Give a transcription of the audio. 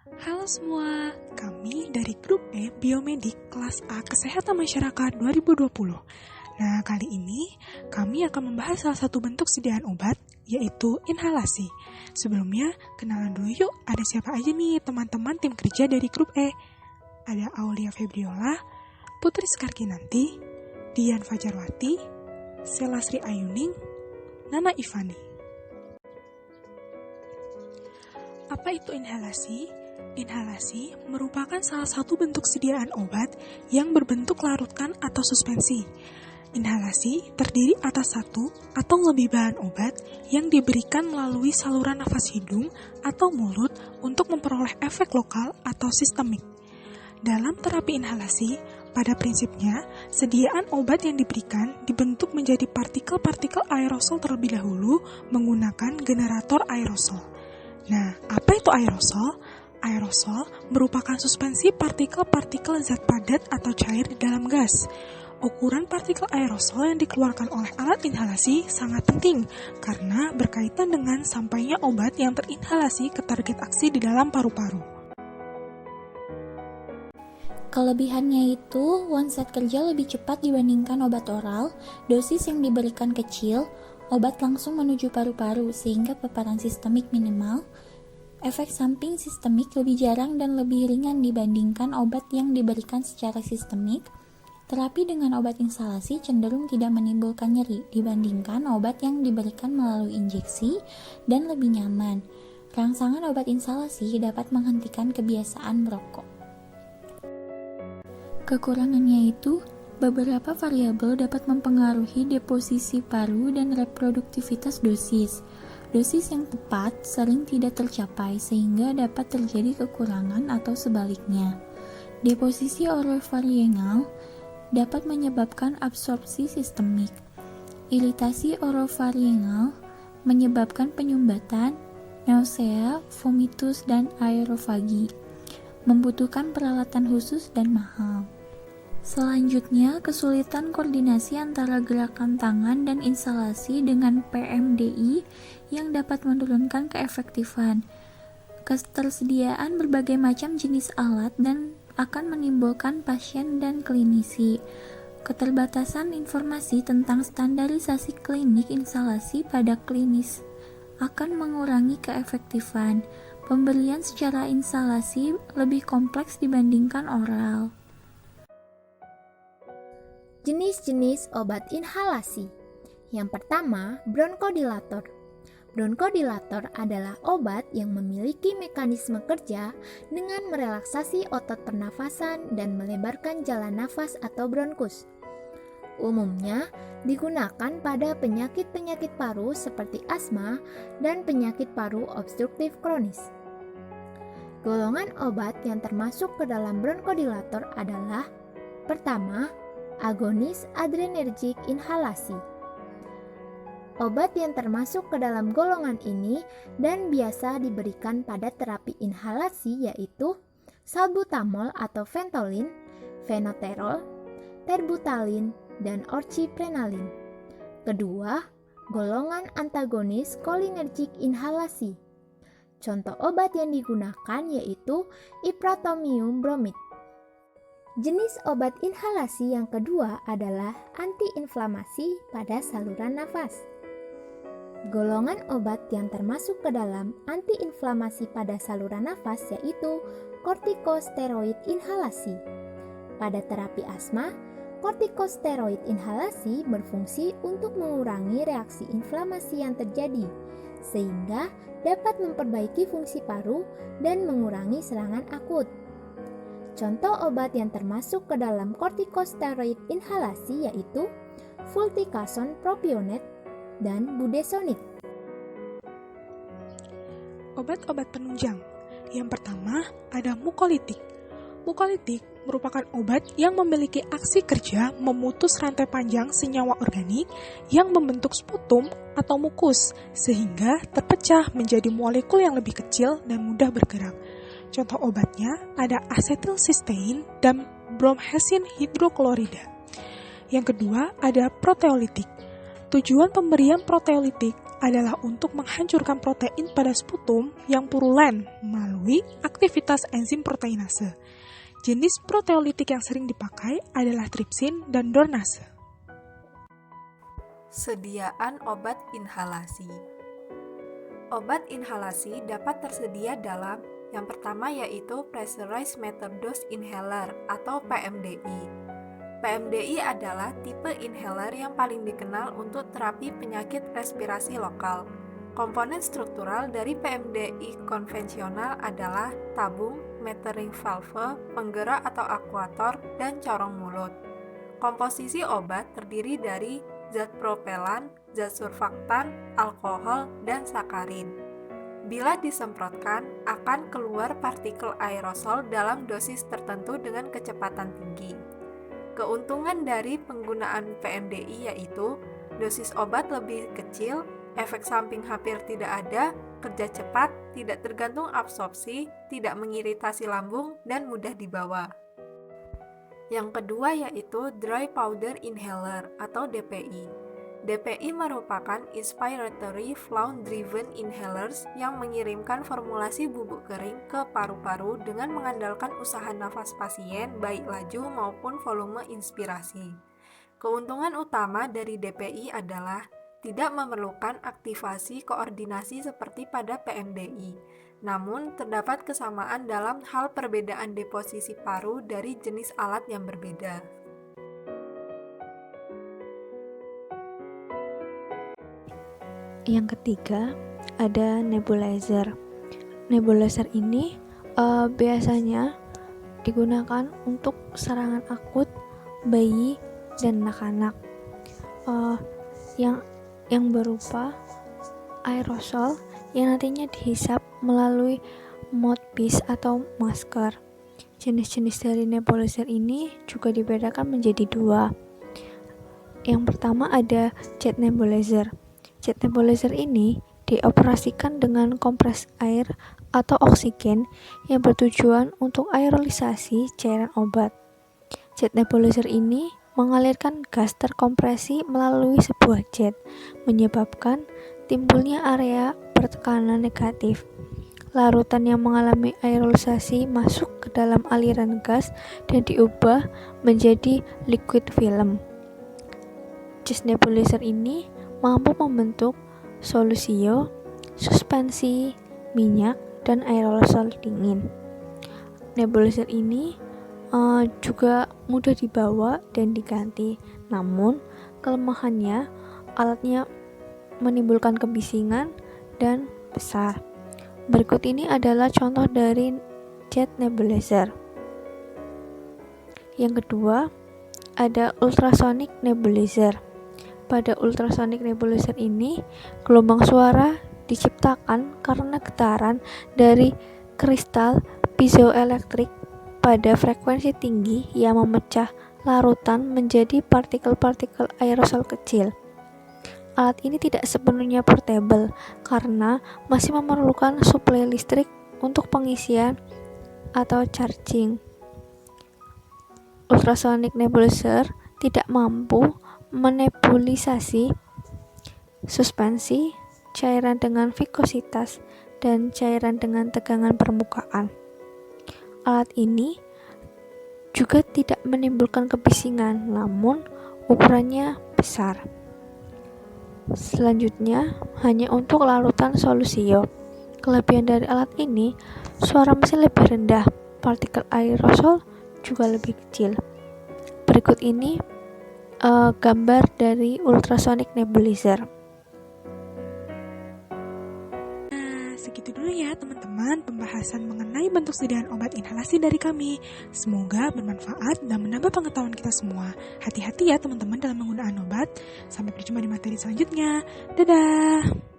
Halo semua, kami dari Grup E Biomedik kelas A Kesehatan Masyarakat 2020. Nah, kali ini kami akan membahas salah satu bentuk sediaan obat, yaitu inhalasi. Sebelumnya, kenalan dulu yuk, ada siapa aja nih teman-teman tim kerja dari Grup E. Ada Aulia Febriola, Putri Skarkinanti, Dian Fajarwati, Selasri Ayuning, Nana Ivani. Apa itu inhalasi? Inhalasi merupakan salah satu bentuk sediaan obat yang berbentuk larutan atau suspensi. Inhalasi terdiri atas satu atau lebih bahan obat yang diberikan melalui saluran nafas hidung atau mulut untuk memperoleh efek lokal atau sistemik. Dalam terapi inhalasi, pada prinsipnya, sediaan obat yang diberikan dibentuk menjadi partikel-partikel aerosol terlebih dahulu menggunakan generator aerosol. Nah, apa itu aerosol? Aerosol merupakan suspensi partikel-partikel zat padat atau cair di dalam gas. Ukuran partikel aerosol yang dikeluarkan oleh alat inhalasi sangat penting karena berkaitan dengan sampainya obat yang terinhalasi ke target aksi di dalam paru-paru. Kelebihannya itu, onset kerja lebih cepat dibandingkan obat oral, dosis yang diberikan kecil, obat langsung menuju paru-paru sehingga paparan sistemik minimal, efek samping sistemik lebih jarang dan lebih ringan dibandingkan obat yang diberikan secara sistemik. Terapi dengan obat inhalasi cenderung tidak menimbulkan nyeri dibandingkan obat yang diberikan melalui injeksi dan lebih nyaman. Rangsangan obat inhalasi dapat menghentikan kebiasaan merokok. Kekurangannya itu, beberapa variabel dapat mempengaruhi deposisi paru dan reproduktivitas dosis. Dosis yang tepat sering tidak tercapai sehingga dapat terjadi kekurangan atau sebaliknya. Deposisi oropharyngeal dapat menyebabkan absorpsi sistemik. Iritasi oropharyngeal menyebabkan penyumbatan, nausea, vomitus, dan aerofagi. Membutuhkan peralatan khusus dan mahal. Selanjutnya, kesulitan koordinasi antara gerakan tangan dan inhalasi dengan PMDI yang dapat menurunkan keefektifan. Ketersediaan berbagai macam jenis alat dan akan menimbulkan pasien dan klinisi. Keterbatasan informasi tentang standarisasi klinik inhalasi pada klinis akan mengurangi keefektifan. Pemberian secara inhalasi lebih kompleks dibandingkan oral. Jenis-jenis obat inhalasi. Yang pertama, bronkodilator. Bronkodilator adalah obat yang memiliki mekanisme kerja dengan merelaksasi otot pernafasan dan melebarkan jalan nafas atau bronkus. Umumnya digunakan pada penyakit-penyakit paru seperti asma dan penyakit paru obstruktif kronis. Golongan obat yang termasuk ke dalam bronkodilator adalah: pertama, agonis adrenergik inhalasi. Obat yang termasuk ke dalam golongan ini dan biasa diberikan pada terapi inhalasi yaitu salbutamol atau Ventolin, Venoterol, Terbutalin, dan Orciprenalin. Kedua, golongan antagonis kolinergik inhalasi. Contoh obat yang digunakan yaitu ipratropium bromid. Jenis obat inhalasi yang kedua adalah antiinflamasi pada saluran nafas. Golongan obat yang termasuk ke dalam antiinflamasi pada saluran nafas yaitu kortikosteroid inhalasi. Pada terapi asma, kortikosteroid inhalasi berfungsi untuk mengurangi reaksi inflamasi yang terjadi, sehingga dapat memperbaiki fungsi paru dan mengurangi serangan akut. Contoh obat yang termasuk ke dalam kortikosteroid inhalasi yaitu fluticasone propionate dan budesonide. Obat-obat penunjang. Yang pertama ada mukolitik. Mukolitik merupakan obat yang memiliki aksi kerja memutus rantai panjang senyawa organik yang membentuk sputum atau mukus sehingga terpecah menjadi molekul yang lebih kecil dan mudah bergerak. Contoh obatnya ada asetilsistein dan bromhesin hidroklorida. Yang kedua ada proteolitik. Tujuan pemberian proteolitik adalah untuk menghancurkan protein pada sputum yang purulen melalui aktivitas enzim proteinase. Jenis proteolitik yang sering dipakai adalah tripsin dan dornase. Sediaan obat inhalasi. Obat inhalasi dapat tersedia dalam yang pertama yaitu Pressurized Metered Dose Inhaler atau PMDI. PMDI adalah tipe inhaler yang paling dikenal untuk terapi penyakit respirasi lokal. Komponen struktural dari PMDI konvensional adalah tabung, metering valve, penggerak atau akuator, dan corong mulut. Komposisi obat terdiri dari zat propelan, zat surfaktan, alkohol, dan sakarin. Bila disemprotkan, akan keluar partikel aerosol dalam dosis tertentu dengan kecepatan tinggi. Keuntungan dari penggunaan PMDI yaitu dosis obat lebih kecil, efek samping hampir tidak ada, kerja cepat, tidak tergantung absorpsi, tidak mengiritasi lambung, dan mudah dibawa. Yang kedua yaitu Dry Powder Inhaler atau DPI. DPI merupakan Inspiratory Flow-Driven Inhalers yang mengirimkan formulasi bubuk kering ke paru-paru dengan mengandalkan usaha nafas pasien baik laju maupun volume inspirasi. Keuntungan utama dari DPI adalah tidak memerlukan aktivasi koordinasi seperti pada PMDI. Namun, terdapat kesamaan dalam hal perbedaan deposisi paru dari jenis alat yang berbeda. Yang ketiga, ada nebulizer. Nebulizer ini biasanya digunakan untuk serangan akut bayi dan anak-anak yang berupa aerosol yang nantinya dihisap melalui mouthpiece atau masker. Jenis-jenis dari nebulizer ini juga dibedakan menjadi dua. Yang pertama ada jet nebulizer. Jet nebulizer ini dioperasikan dengan kompres air atau oksigen yang bertujuan untuk aerolisasi cairan obat. Jet nebulizer ini mengalirkan gas terkompresi melalui sebuah jet, menyebabkan timbulnya area bertekanan negatif. Larutan yang mengalami aerolisasi masuk ke dalam aliran gas dan diubah menjadi liquid film. Jet nebulizer ini mampu membentuk solusio, suspensi, minyak, dan aerosol dingin. Nebulizer ini juga mudah dibawa dan diganti, namun kelemahannya alatnya menimbulkan kebisingan dan besar. Berikut ini adalah contoh dari jet nebulizer. Yang kedua, ada ultrasonic nebulizer. Pada ultrasonic nebulizer ini, gelombang suara diciptakan karena getaran dari kristal piezoelektrik pada frekuensi tinggi yang memecah larutan menjadi partikel-partikel aerosol kecil. Alat ini tidak sepenuhnya portable karena masih memerlukan suplai listrik untuk pengisian atau charging. Ultrasonic nebulizer tidak mampu menebulisasi suspensi, cairan dengan vikositas, dan cairan dengan tegangan permukaan. Alat ini juga tidak menimbulkan kebisingan, namun ukurannya besar. Selanjutnya, hanya untuk larutan solusio. Kelebihan dari alat ini, suara mesin lebih rendah, partikel aerosol juga lebih kecil. Berikut ini gambar dari ultrasonic nebulizer. Nah, segitu dulu ya teman-teman pembahasan mengenai bentuk sediaan obat inhalasi dari kami. Semoga bermanfaat dan menambah pengetahuan kita semua. Hati-hati ya teman-teman dalam penggunaan obat. Sampai berjumpa di materi selanjutnya. Dadah!